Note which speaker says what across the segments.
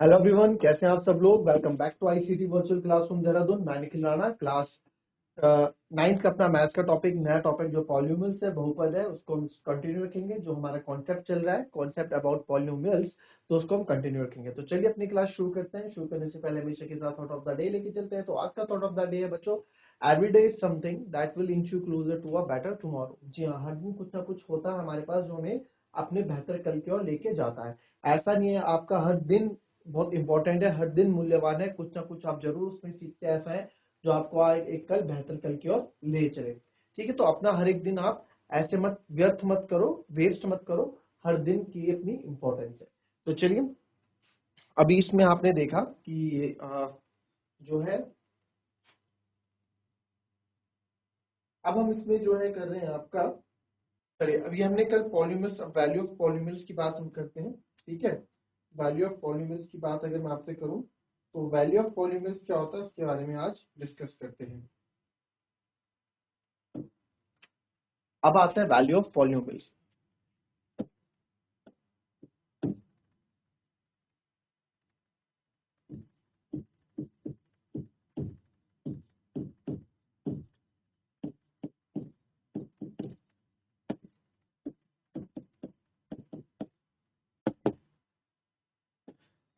Speaker 1: Hello everyone, कैसे हैं आप सब लोग। Welcome back to ICT virtual classroom Dehradun. मैं निखिल राणा। क्लास नाइन्थ का अपना मैथ्स का टॉपिक, नया टॉपिक जो पॉलिनोमियल्स है, बहुपद है, उसको हम कंटिन्यू रखेंगे। जो हमारा कॉन्सेप्ट चल रहा है, कॉन्सेप्ट अबाउट पॉलिनोमियल्स, तो उसको हम कंटिन्यू रखेंगे। तो चलिए अपनी क्लास शुरू करते हैं। शुरू करने से पहले हमेशा के साथ थॉट ऑफ द डे लेके चलते हैं। तो आज का थॉट ऑफ द डे है बच्चों, every day is something that will inch you closer to a better tomorrow. जी हाँ, हर दिन कुछ ना कुछ होता है हमारे पास जो हमें अपने बेहतर कल की ओर लेके जाता है। ऐसा नहीं है आपका हर दिन बहुत इंपॉर्टेंट है, हर दिन मूल्यवान है, कुछ ना कुछ आप जरूर उसमें सीखते हैं। ऐसा है जो आपको आज एक कल बेहतर कल की ओर ले चले। ठीक है, तो अपना हर एक दिन आप ऐसे मत व्यर्थ मत करो, वेस्ट मत करो। हर दिन की अपनी इंपॉर्टेंस है। तो चलिए, अभी इसमें आपने देखा कि जो है, अब हम इसमें जो है कर रहे हैं आपका, चलिए अभी हमने कल पॉलीमर्स, वैल्यू ऑफ पॉलीमर्स की बात हम करते हैं। ठीक है, वैल्यू ऑफ पॉलीमर्स की बात अगर मैं आपसे करूं, तो वैल्यू ऑफ पॉलीमर्स क्या होता है उसके बारे में आज डिस्कस करते हैं। अब आता है वैल्यू ऑफ पॉलिनोमियल्स।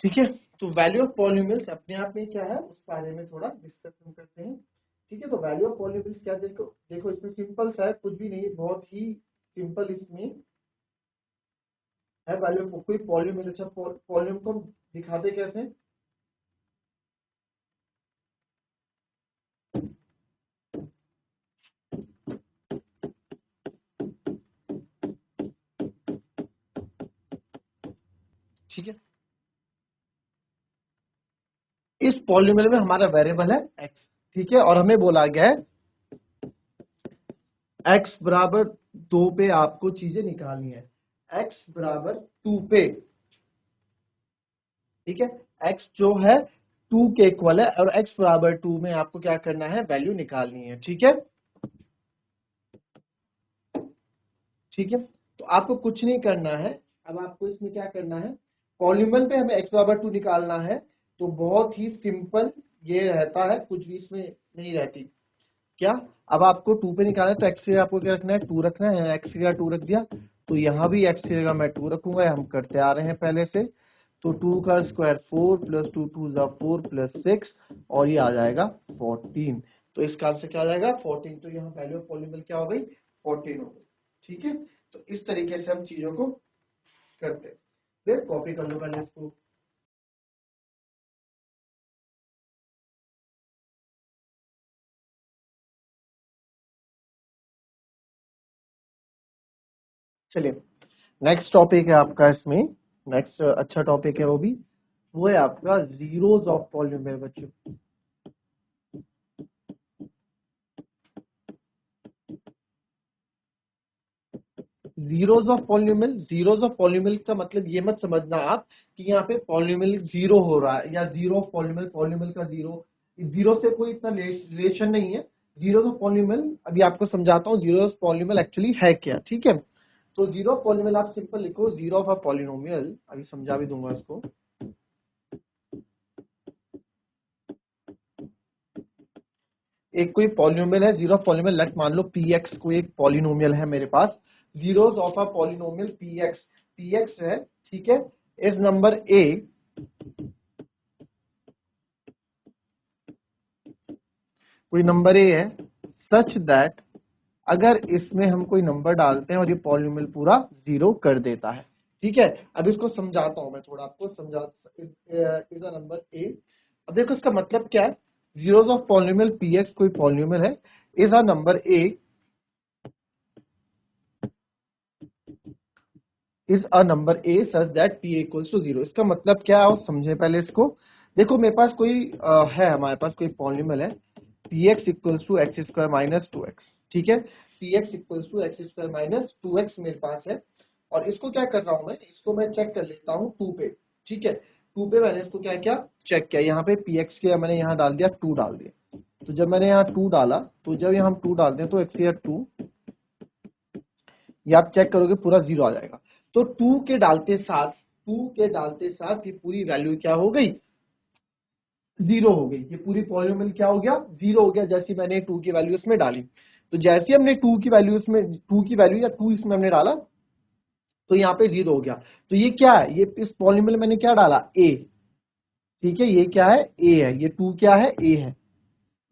Speaker 1: ठीक है, तो वैल्यू ऑफ पॉलिनोमियल्स अपने आप में क्या है उस बारे में थोड़ा डिस्कशन करते हैं। ठीक है, तो वैल्यू ऑफ पॉलिनोमियल्स क्या, देखो देखो इसमें सिंपल सा है, कुछ भी नहीं है, बहुत ही सिंपल इसमें है। वैल्यू ऑफ कोई पॉलिनोमियल, अच्छा पॉलिनोमियल को हम दिखाते कैसे हैं? ठीक है, इस पॉलिनोमियल में हमारा वेरिएबल है एक्स। ठीक है, और हमें बोला गया है एक्स बराबर 2 पे आपको चीजें निकालनी है। एक्स बराबर 2 पे, ठीक है, एक्स जो है 2 के इक्वल है, और एक्स बराबर 2 में आपको क्या करना है, वैल्यू निकालनी है। ठीक है, ठीक है, तो आपको कुछ नहीं करना है। अब आपको इसमें क्या करना है, पॉलीनोमियल पे हमें एक्स बराबर 2 निकालना है। तो बहुत ही सिंपल ये रहता है, कुछ भी इसमें नहीं रहती। क्या, अब आपको 2 पे निकालना है, तो एक्स की जगह आपको क्या रखना है, 2 रखना है। एक्स की जगह 2 रख दिया, तो यहाँ भी एक्स की जगह मैं 2 रखूंगा, हम करते आ रहे हैं पहले से। तो 2 का स्क्वायर 4 प्लस 2 2 जा 4 प्लस 6, और ये आ जाएगा 14। तो इसका आंसर क्या आ जाएगा, 14। तो यहाँ वैल्यू ऑफ पॉलिनोमियल क्या हो गई, 14 हो गई। ठीक है, तो इस तरीके से हम चीजों को करते हैं। फिर कॉपी कर लो पहले इसको। चलिए, नेक्स्ट टॉपिक है आपका इसमें, नेक्स्ट अच्छा टॉपिक है वो है आपका जीरोस ऑफ पॉलिनोमियल बच्चों। Zeros of polynomial, zeros of polynomial का मतलब ये मत समझना आप कि यहाँ पे पॉलिनोमियल जीरो हो रहा है, या जीरो ऑफ पॉलिनोमियल, पॉलिनोमियल का जीरो, जीरो से कोई इतना रिलेशन नहीं है। जीरो ऑफ पॉलिनोमियल अभी आपको समझाता हूँ, जीरो ऑफ पॉलिनोमियल एक्चुअली है क्या। ठीक है, तो जीरो ऑफ पॉलिनोमियल आप सिंपल लिखो, जीरो ऑफ अ पॉलिनोमियल, अभी समझा भी दूंगा इसको। एक कोई पॉलिनोमियल है, जीरो ऑफ पॉलिनोमियल, लेट मान लो पी एक्स कोई एक पॉलिनोमियल है मेरे पास। Zeros of a polynomial P X है। ठीक है, इस नंबर ए, कोई नंबर ए है, सच दैट अगर इसमें हम कोई नंबर डालते हैं और ये पॉलिनोमियल पूरा जीरो कर देता है। ठीक है, अब इसको समझाता हूं मैं थोड़ा, आपको समझा। इज अ नंबर ए, अब देखो इसका मतलब क्या है। Zeros of polynomial P x कोई पॉलिनोमियल है, is a number a, is a number a such that p equals to zero. इसका मतलब क्या है, समझे पहले इसको। देखो मेरे पास कोई है, हमारे पास कोई पॉलिनोमियल है, p x equals to x square minus 2x। ठीक है, p x equals to x square minus 2x मेरे पास है। और इसको क्या कर रहा हूं मैं, इसको मैं चेक कर लेता हूँ 2 पे। ठीक है, 2 पे मैंने इसको क्या क्या चेक किया, यहाँ पे पी एक्स के मैंने यहाँ डाल दिया 2 डाल दिया। तो जब मैंने यहाँ 2 डाला, तो जब यहाँ हम 2 डालते हैं तो एक्स या 2, ये आप चेक करोगे पूरा जीरो आ जाएगा। तो 2 के डालते साथ 2 के डालते साथ ये पूरी वैल्यू क्या हो गई, 0 हो गई। ये पूरी पॉलिनोमियल क्या हो गया, 0 हो गया जैसे मैंने 2 की वैल्यू इसमें डाली। तो जैसे हमने 2 की वैल्यू इसमें 2 की वैल्यू या 2 इसमें हमने डाला तो यहाँ पे 0 हो गया। तो ये क्या है, ये इस पॉलिनोमियल मैंने क्या डाला, a। ठीक है, ये क्या है, a है, ये 2 क्या है, a है,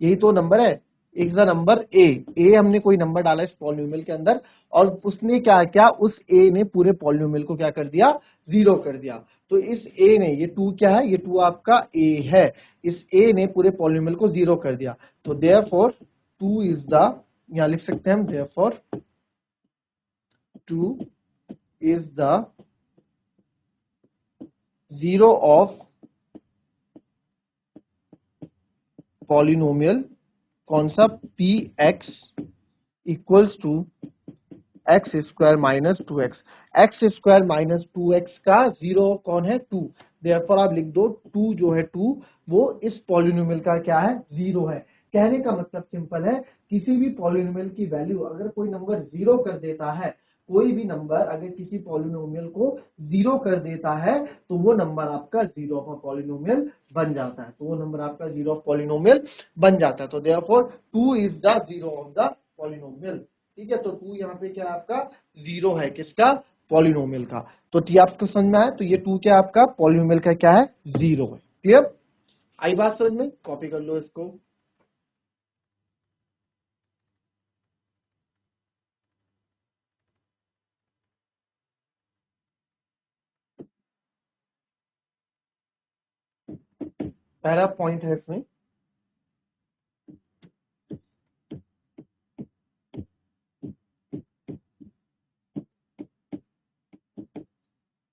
Speaker 1: यही तो नंबर है, इज द नंबर a हमने कोई नंबर डाला इस पॉलिनोमियल के अंदर और उसने क्या क्या, उस a ने पूरे पॉलिनोमियल को क्या कर दिया, 0 कर दिया। तो इस a ने, ये 2 क्या है, ये 2 आपका a है, इस a ने पूरे पॉलिनोमियल को 0 कर दिया। तो देयरफॉर 2 इज द, यहां लिख सकते हैं हम, therefore 2 is the 0 of polynomial, कौन सा, p x equals to x square minus 2x। X square minus 2x का 0 कौन है, 2। देयरफॉर आप लिख दो 2 जो है 2 वो इस पॉलिनोमियल का क्या है, 0 है। कहने का मतलब सिंपल है, किसी भी पॉलिनोमियल की वैल्यू अगर कोई नंबर 0 कर देता है, कोई भी नंबर अगर किसी पॉलिनोमियल को 0 कर देता है तो वो नंबर आपका 0 ऑफ पॉलिनोमियल बन जाता है, तो वो नंबर आपका 0 ऑफ पॉलिनोमियल बन जाता है। तो therefore 2 is the 0 of the polynomial. ठीक है, तो 2 यहाँ पे क्या आपका 0 है, किसका, पॉलिनोमियल का। तो टी आपको समझ में आया, तो ये 2 क्या आपका पॉलिनोमियल का क्या है, 0 है। क्लियर, आई बात समझ में, कॉपी कर लो इसको। पहला पॉइंट है इसमें,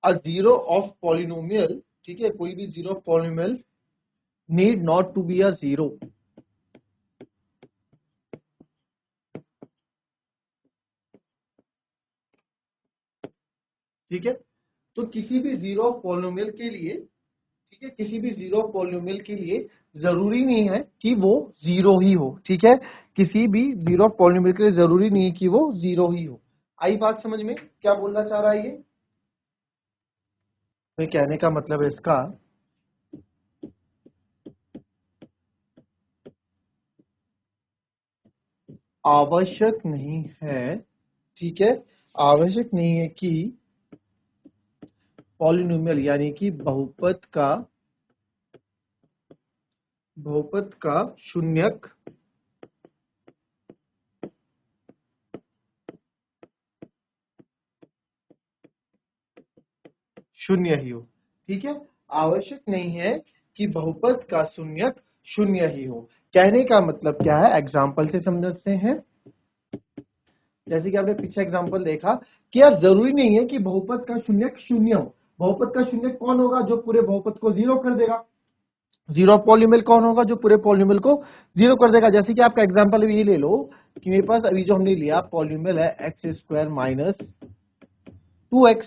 Speaker 1: अ 0 ऑफ पॉलिनोमियल, ठीक है, कोई भी 0 of polynomial need not to be a 0। ठीक है, तो किसी भी 0 ऑफ पॉलिनोमियल के लिए, ठीक है, किसी भी 0 ऑफ पॉलिनोमियल के लिए जरूरी नहीं है कि वो 0 ही हो। ठीक है, किसी भी 0 ऑफ पॉलिनोमियल के लिए जरूरी नहीं है कि वो 0 ही हो। आई बात समझ में, क्या बोलना चाह रहा है ये, मैं कहने का मतलब है इसका, आवश्यक नहीं है, ठीक है, आवश्यक नहीं है कि पॉलिनोमियल यानी कि बहुपद का शून्यक शून्य ही हो। ठीक है, आवश्यक नहीं है कि बहुपद का शून्यक शून्य ही हो। कहने का मतलब क्या है, एग्जाम्पल से समझते हैं। जैसे कि आपने पीछे एग्जाम्पल देखा कि यार जरूरी नहीं है कि बहुपद का शून्यक शून्य हो। बहुपद का शून्यक कौन होगा, जो पूरे बहुपद को 0 कर देगा। 0 पॉलिनोमियल कौन होगा, जो पूरे पॉलिनोमियल को 0 कर देगा। जैसे कि आपका एग्जाम्पल भी ये ले लो कि मेरे पास अभी जो हमने लिया पॉलिनोमियल है एक्स स्क्वायर माइनस 2x।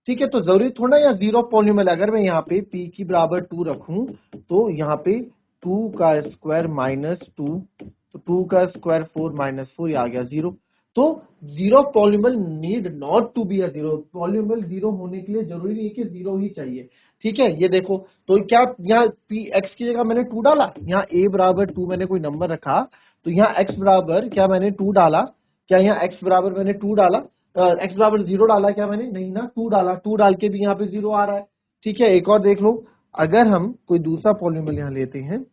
Speaker 1: ठीक है, तो जरूरी थोड़ा या 0 पॉलिनोमियल, अगर मैं यहाँ पे p की बराबर 2 रखूं तो यहाँ पे 2 का स्क्वायर माइनस 2, तो 2 का स्क्वायर 4 माइनस 4, ये आ गया 0। तो 0 polynomial need not to be a 0, polynomial 0 होने के लिए जरूरी नहीं है कि 0 ही चाहिए। ठीक है, ये देखो, तो क्या यहाँ p x की जगह मैंने 2 डाला, यहाँ a बराबर 2 मैंने कोई नंबर रखा, तो यहाँ x बराबर क्या मैंने 2 डाला, क्या यहाँ x बराबर मैंने 2 डाला, एक्स बराबर 0 डाला क्या मैंने, नहीं ना, 2 डाला, 2 डाल के भी यहाँ पे 0 आ रहा है। ठीक है, एक और देख लो, अगर हम कोई दूसरा पॉलिनोमियल यहाँ लेते हैं,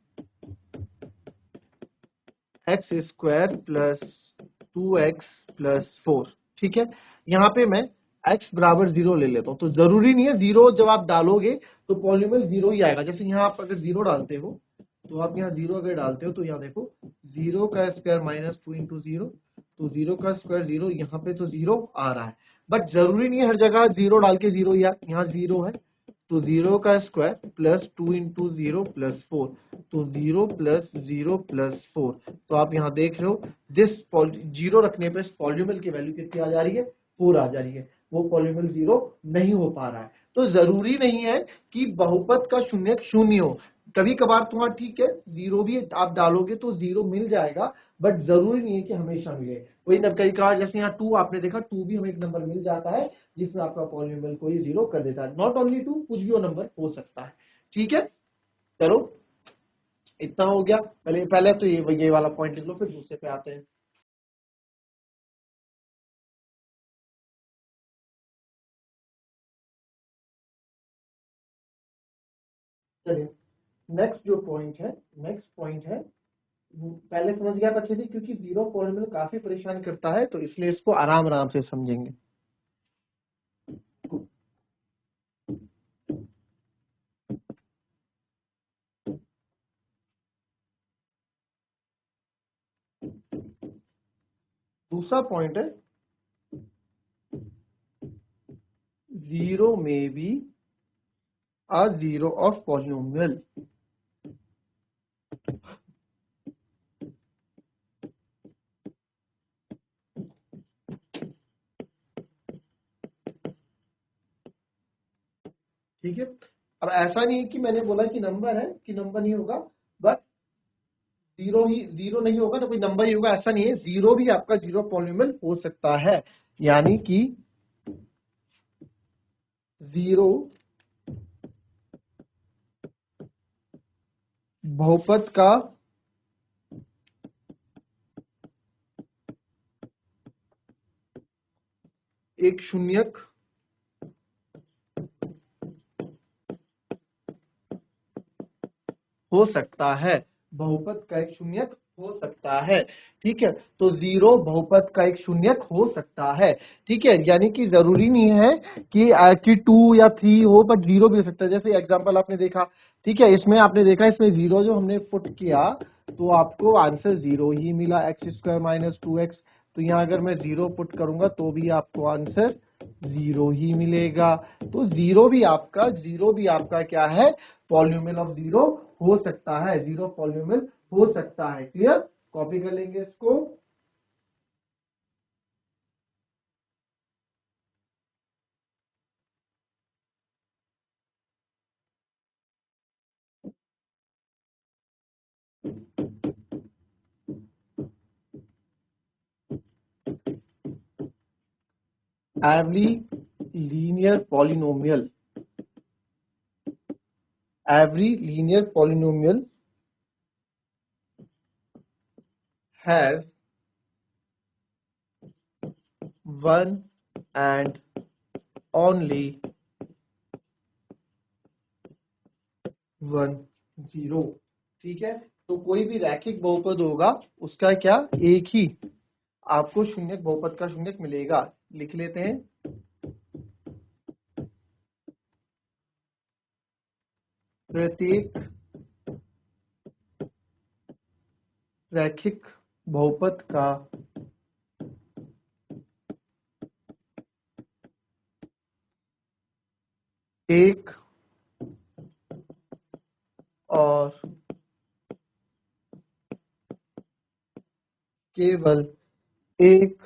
Speaker 1: x square plus 2x plus 4। ठीक है, यहाँ पे मैं x बराबर 0 ले लेता हूँ, तो जरूरी नहीं है 0 जब आप डालोगे तो पॉलिनोमियल 0 ही आएगा। जैसे यहाँ आप अगर 0 डालते हो तो आप यहाँ 0 अगर डालते हो तो यहाँ देखो 0 का स्क्वायर माइनस 2 इंटू 0, तो 0 का स्क्वायर 0, यहाँ पे तो 0 आ रहा है। बट जरूरी नहीं है हर जगह 0 डाल के 0 या यहाँ 0 है, तो 0 का स्क्वायर प्लस 2 इंटू 0 प्लस 4, तो 0 प्लस 0 प्लस 4। तो आप यहाँ देख रहे हो दिस 0 रखने पे पॉलिनोमियल की वैल्यू कितनी आ जा रही है, 4 आ जा रही है, वो पॉलिनोमियल 0 नहीं हो पा रहा है। तो जरूरी नहीं है कि बहुपद का शून्यक शून्य हो, कभी कभार तो हाँ ठीक है 0 भी आप डालोगे तो 0 मिल जाएगा, बट जरूरी नहीं है कि हमेशा मिले। वही न कई कहा, जैसे यहाँ 2 आपने देखा, 2 भी हमें एक नंबर मिल जाता है जिसमें आपका पॉलिनोमियल को ही 0 कर देता है। नॉट ओनली 2, कुछ भी वो नंबर हो सकता है। ठीक है, चलो इतना हो गया। पहले पहले तो ये वाला पॉइंट लिख लो, फिर दूसरे पे आते हैं। चलिए नेक्स्ट जो पॉइंट है, नेक्स्ट पॉइंट है, पहले समझ गया आप अच्छे से, क्योंकि 0 पॉलिनोमियल काफी परेशान करता है, तो इसलिए इसको आराम आराम से समझेंगे। दूसरा पॉइंट है, 0 में B a zero of polynomial। ठीक है, अब ऐसा नहीं है कि मैंने बोला कि नंबर है कि नंबर नहीं होगा, बट 0 ही 0 नहीं होगा तो कोई नंबर ही होगा, ऐसा नहीं है। 0 भी आपका 0 पॉलिनोमियल हो सकता है, यानी कि 0 बहुपद का एक शून्यक हो सकता है, बहुपद का एक शून्यक हो सकता है। ठीक है, तो 0 बहुपद का एक शून्यक हो सकता है। ठीक है, यानी कि जरूरी नहीं है कि 2 या 3 हो, बट 0 भी हो सकता है। जैसे एग्जांपल आपने देखा, ठीक है, इसमें आपने देखा, इसमें 0 जो हमने पुट किया तो आपको आंसर 0 ही मिला, x² - 2x। तो यहाँ अगर मैं 0 पुट करूंगा तो भी आपको आंसर 0 ही मिलेगा। तो 0 भी आपका क्या है, पॉलिनोमियल ऑफ 0 हो सकता है, 0 पॉलिनोमियल हो सकता है। क्लियर, कॉपी कर लेंगे इसको। Every linear polynomial, every linear polynomial has one and only one zero। ठीक है, तो कोई भी रैखिक बहुपद होगा उसका क्या, एक ही आपको शून्यक, बहुपद का शून्यक मिलेगा। लिख लेते हैं, प्रत्येक रैखिक बहुपद का एक और केवल एक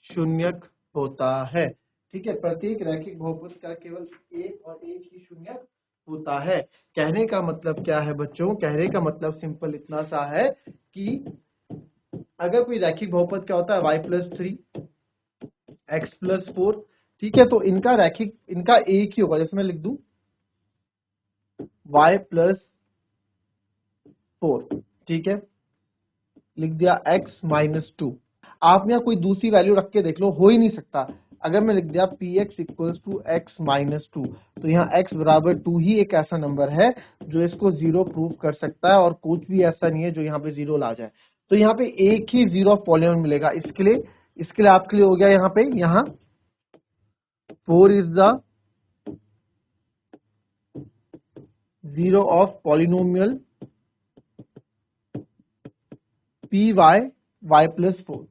Speaker 1: शून्यक होता है। ठीक है, प्रत्येक रैखिक बहुपद का केवल एक और एक ही शून्यक होता है। कहने का मतलब क्या है बच्चों, कहने का मतलब सिंपल इतना सा है कि अगर कोई रैखिक बहुपद क्या होता है, y+3 x+4। ठीक है, तो इनका रैखिक, इनका एक ही होगा। जैसे मैं लिख दूं y+4, ठीक है, लिख दिया x-2। आप यहाँ कोई दूसरी वैल्यू रख के देख लो, हो ही नहीं सकता। अगर मैं लिख दिया px = x-2, तो यहाँ x बराबर 2 ही एक ऐसा नंबर है जो इसको 0 प्रूव कर सकता है, और कुछ भी ऐसा नहीं है जो यहाँ पे 0 ला जाए। तो यहाँ पे एक ही 0 पॉलिनोमियल मिलेगा। इसके लिए आपके लिए हो गया यहाँ पे, यहाँ 4 is the 0 of polynomial py y+4।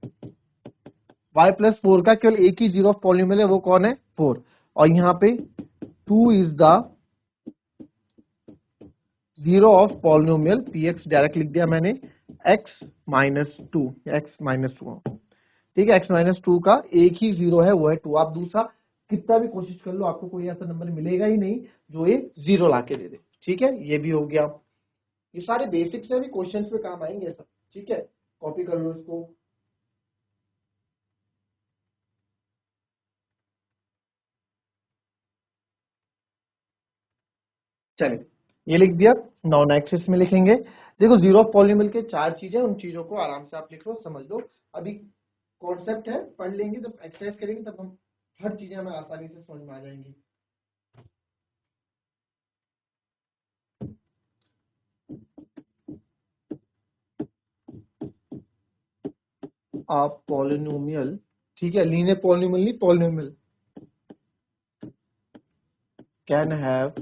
Speaker 1: y+4 का केवल एक ही 0 ऑफ पॉलिनोमियल है, वो कौन है, 4। और यहाँ पे 2 is the 0 of polynomial px, direct लिख दिया मैंने, x-2। ठीक है, x-2 का एक ही 0 है, वो है 2। आप दूसरा कितना भी कोशिश कर लो आपको कोई ऐसा नंबर मिलेगा ही नहीं जो ये 0 ला के दे दे। ठीक है, ये भी हो गया। ये सारे बेसिक्स है, भी क्वेश्चंस पे काम आएंगे सब। ठीक है, कॉपी कर लो इसको। चलिए, ये लिख दिया। नाउ नेक्स्ट इसमें लिखेंगे। देखो, जीरो ऑफ पॉलीनोमियल के 4 चीजें, उन चीजों को आराम से आप लिख लो, समझ लो। अभी कॉन्सेप्ट है, पढ़ लेंगे जब एक्सरसाइज करेंगे तब हम हर चीजें हमें आसानी से समझ में आ जाएंगी। आप पॉलिनोमियल, ठीक है, लीनियर पॉलिनोमियल नहीं, polynomial can have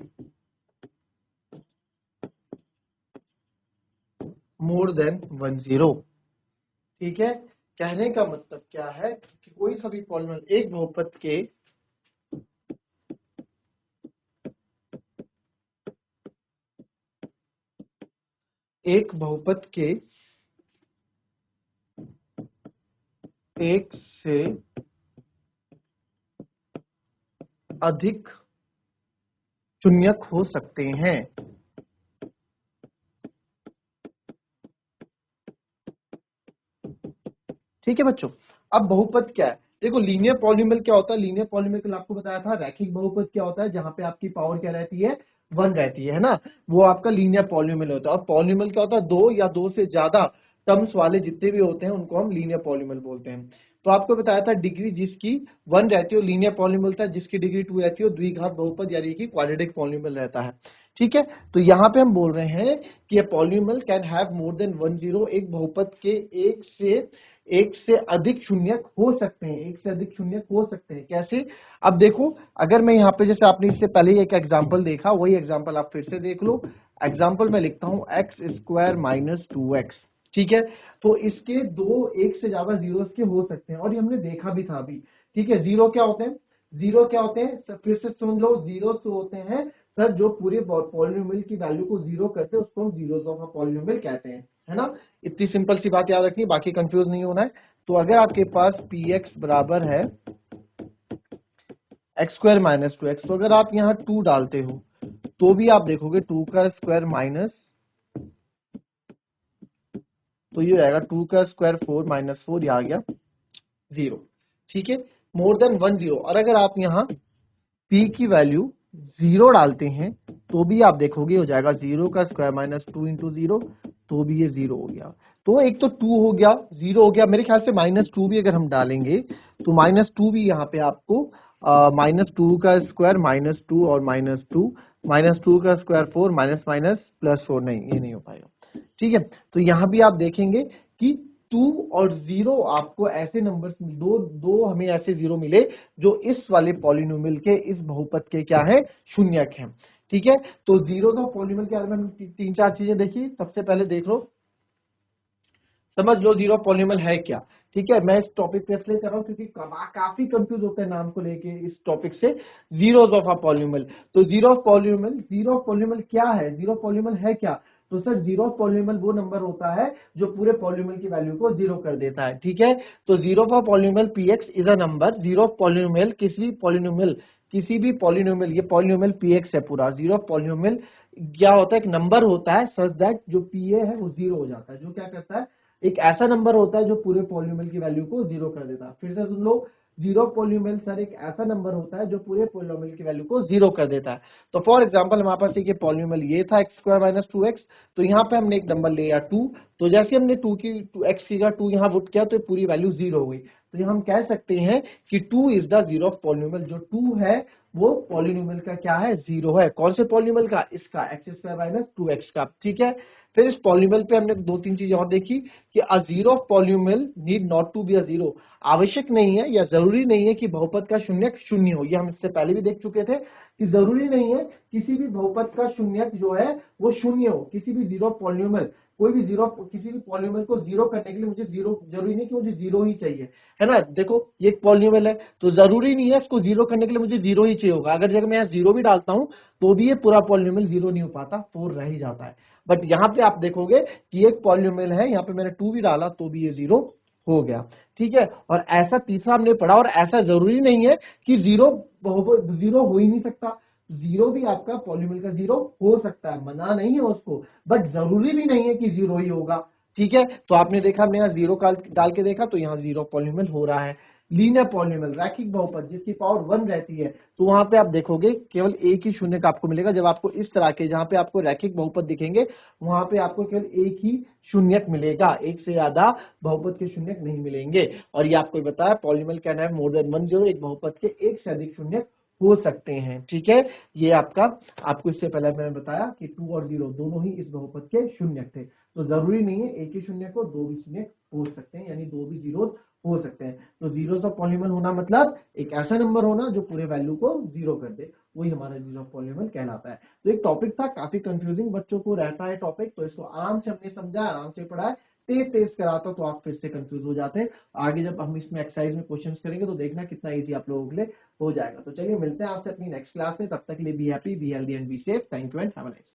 Speaker 1: more than 1 0। ठीक है, कहने का मतलब क्या है कि कोई सा भी पॉलिनोमियल एक बहुपद के एक से अधिक शून्यक हो सकते हैं। ठीक है बच्चों, अब बहुपद क्या है? देखो, लीनियर पॉलिनोमियल क्या होता है? लीनियर पॉलिनोमियल कल आपको बताया था। रैखिक बहुपद क्या होता है? जहां पे आपकी पावर क्या रहती है? 1 रहती है ना, वो आपका लीनियर पॉलिनोमियल होता है। और पॉलिनोमियल क्या होता है? 2 या 2 से ज्यादा टर्म्स वाले जितने भी होते हैं उनको हम लीनियर पॉलिनोमियल बोलते हैं। तो आपको बताया था डिग्री जिसकी 1 रहती है वो लीनियर पॉलिनोमियल था, जिसकी डिग्री 2 रहती है वो द्विघात बहुपद यानी कि क्वाड्रेटिक पॉलिनोमियल रहता है। ठीक है, तो यहाँ पे हम बोल रहे हैं कि ये polynomial can have more than 1 0। एक बहुपद के एक से अधिक शून्यक हो सकते हैं। एक से अधिक शून्यक हो सकते हैं कैसे? अब देखो, अगर मैं यहाँ पे, जैसे आपने इससे पहले एक एग्जांपल देखा, वही एग्जांपल आप फिर से देख लो। एग्जांपल मैं लिखता हूँ एक्स स्क्वायर माइनस 2x। ठीक है, तो इसके दो एक से ज्यादा जीरो के हो सकते हैं, और ये हमने देखा भी था अभी। ठीक है, जीरो क्या होते हैं? जीरो क्या होते हैं? फिर से सुन लो, जीरो तो होते हैं सर जो पूरे पॉलिनोमियल की वैल्यू को जीरो करते हैं, उसको हम जीरोस ऑफ पॉलिनोमियल कहते हैं, है ना। इतनी सिंपल सी बात याद रखनी, बाकी कंफ्यूज नहीं होना है। तो अगर आपके पास पी एक्स बराबर है एक्स स्क्वायर माइनस 2x, तो अगर आप यहाँ 2 डालते हो तो भी आप देखोगे 2 का स्क्वायर माइनस, तो ये आएगा 2 का स्क्वायर 4 माइनस 4, ये आ गया 0। ठीक है, मोर देन 1 0। और अगर आप यहाँ p की वैल्यू 0 डालते हैं तो भी आप देखोगे हो जाएगा 0 का स्क्वायर माइनस 2 इंटू 0, तो भी ये 0 हो गया। तो एक तो 2 हो गया, 0 हो गया, मेरे ख्याल से माइनस 2 भी अगर हम डालेंगे तो माइनस 2 भी यहाँ पे आपको माइनस 2 का स्क्वायर माइनस 2 और माइनस 2 का स्क्वायर 4 माइनस माइनस प्लस 4, नहीं ये नहीं हो पाएगा। ठीक है, तो यहाँ भी आप देखेंगे कि 2 और 0 आपको ऐसे नंबर दो दो हमें ऐसे 0 मिले जो इस वाले पॉलिनोमियल के इस बहुपद के क्या है? शून्यक है। ठीक है, तो जीरो का पॉलिनोमियल के बारे में हम 3-4 चीजें देखी। सबसे पहले देख लो, समझ लो जीरो पॉलिनोमियल है क्या। ठीक है, मैं इस टॉपिक पे इसलिए कर रहा हूँ क्योंकि काफी कंफ्यूज होते हैं नाम को लेके इस टॉपिक से। जीरोस ऑफ अ पॉलिनोमियल, तो जीरो ऑफ पॉलिनोमियल क्या है? जीरो पॉलिनोमियल है क्या? तो सर, जीरो ऑफ पॉलिनोमियल वो नंबर होता है जो पूरे पॉलिनोमियल की वैल्यू को जीरो कर देता है। ठीक है, तो zero of polynomial P x is a number. Zero of polynomial किसी भी पॉलिनोमियल, ये पॉलिनोमियल पी एक्स है पूरा। जीरो ऑफ पॉलिनोमियल क्या होता है? एक नंबर होता है सच दैट जो पी ए है वो जीरो हो जाता है। जो क्या करता है? एक ऐसा नंबर होता है जो पूरे पॉलिनोमियल की वैल्यू को जीरो कर देता है। फिर से सुन लो, जीरो पॉलिनोमियल सर एक ऐसा नंबर होता है जो पूरे पॉलिनोमियल की वैल्यू को जीरो कर देता है। तो फॉर एग्जांपल हमारे पास एक पॉलिनोमियल ये था एक्स स्क्वायर माइनस 2x, तो यहाँ पे हमने एक नंबर लिया 2, तो जैसे हमने 2x की जगह 2 यहाँ पुट किया तो पूरी वैल्यू जीरो हो गई। तो ये हम कह सकते हैं कि 2 is the zero of polynomial. जो 2 है वो पॉलिनोमियल का क्या है? जीरो है। कौन से पॉलिनोमियल का? इसका, एक्स स्क्वायर माइनस 2x का। ठीक है, फिर इस पॉलिनोमियल पे हमने 2-3 चीजें और देखी कि a zero of polynomial need not to be a zero. आवश्यक नहीं है या जरूरी नहीं है कि बहुपद का शून्यक शून्य हो। ये हम इससे पहले भी देख चुके थे कि जरूरी नहीं है किसी भी बहुपद का शून्यक जो है वो शून्य हो। किसी भी जीरो पॉलिनोमियल, कोई भी जीरो, किसी भी पॉलिनोमियल को जीरो करने के लिए मुझे जीरो, जरूरी नहीं कि मुझे जीरो ही चाहिए, है ना। देखो, ये एक पॉलिनोमियल है तो जरूरी नहीं है इसको जीरो करने के लिए मुझे जीरो ही चाहिए होगा। अगर जगह मैं यहाँ जीरो भी डालता हूं तो भी ये पूरा पॉलिनोमियल जीरो नहीं हो पाता, 4 रह ही जाता है। बट यहाँ पे आप देखोगे कि एक पॉलिनोमियल है, यहाँ पे मैंने 2 भी डाला तो भी ये जीरो हो गया। ठीक है, और ऐसा तीसरा हमने पढ़ा, और ऐसा जरूरी नहीं है कि जीरो जीरो हो ही नहीं सकता, जीरो भी आपका पॉलीनोमियल का जीरो हो सकता है, मना नहीं है उसको, बट जरूरी भी नहीं है कि जीरो ही होगा। ठीक है, तो आपने देखा हमने यहाँ जीरो डाल के देखा तो यहाँ जीरो पॉलीनोमियल हो रहा है। लीनियर पॉलीनोमियल, रैखिक बहुपद जिसकी पावर 1 रहती है, तो वहां पे आप देखोगे केवल एक ही शून्य का आपको मिलेगा। जब आपको इस तरह के जहां पे आपको रैखिक बहुपद दिखेंगे वहां पे आपको केवल एक ही शून्यक मिलेगा, एक से ज्यादा बहुपद के शून्यक नहीं मिलेंगे। और ये आपको बताया polynomial can have more than one zero, एक बहुपद के एक से अधिक शून्यक हो सकते हैं। ठीक है, ये आपको इससे पहले मैंने बताया कि 2 और 0 दोनों ही इस बहुपद के शून्यक थे, तो जरूरी नहीं है एक ही शून्य को दो भी शून्य हो सकते हैं, यानी दो भी जीरो हो सकते हैं। तो जीरो ऑफ पॉलीनोमियल होना मतलब एक ऐसा नंबर होना जो पूरे वैल्यू को जीरो कर दे, वही हमारा जीरो ऑफ पॉलीनोमियल कहलाता है। तो एक टॉपिक था, काफी कंफ्यूजिंग बच्चों को रहता है टॉपिक, तो इसको आराम से हमने समझा, आराम से पढ़ा है। तेज तेज कराता तो आप फिर से कंफ्यूज हो जाते हैं। आगे जब हम इसमें एक्सरसाइज में क्वेश्चंस करेंगे तो देखना कितना इजी आप लोगों के लिए हो जाएगा। तो चलिए मिलते हैं आपसे अपनी नेक्स्ट क्लास में, तब तक के लिए be happy, be healthy and be safe. Thank you and have a nice day.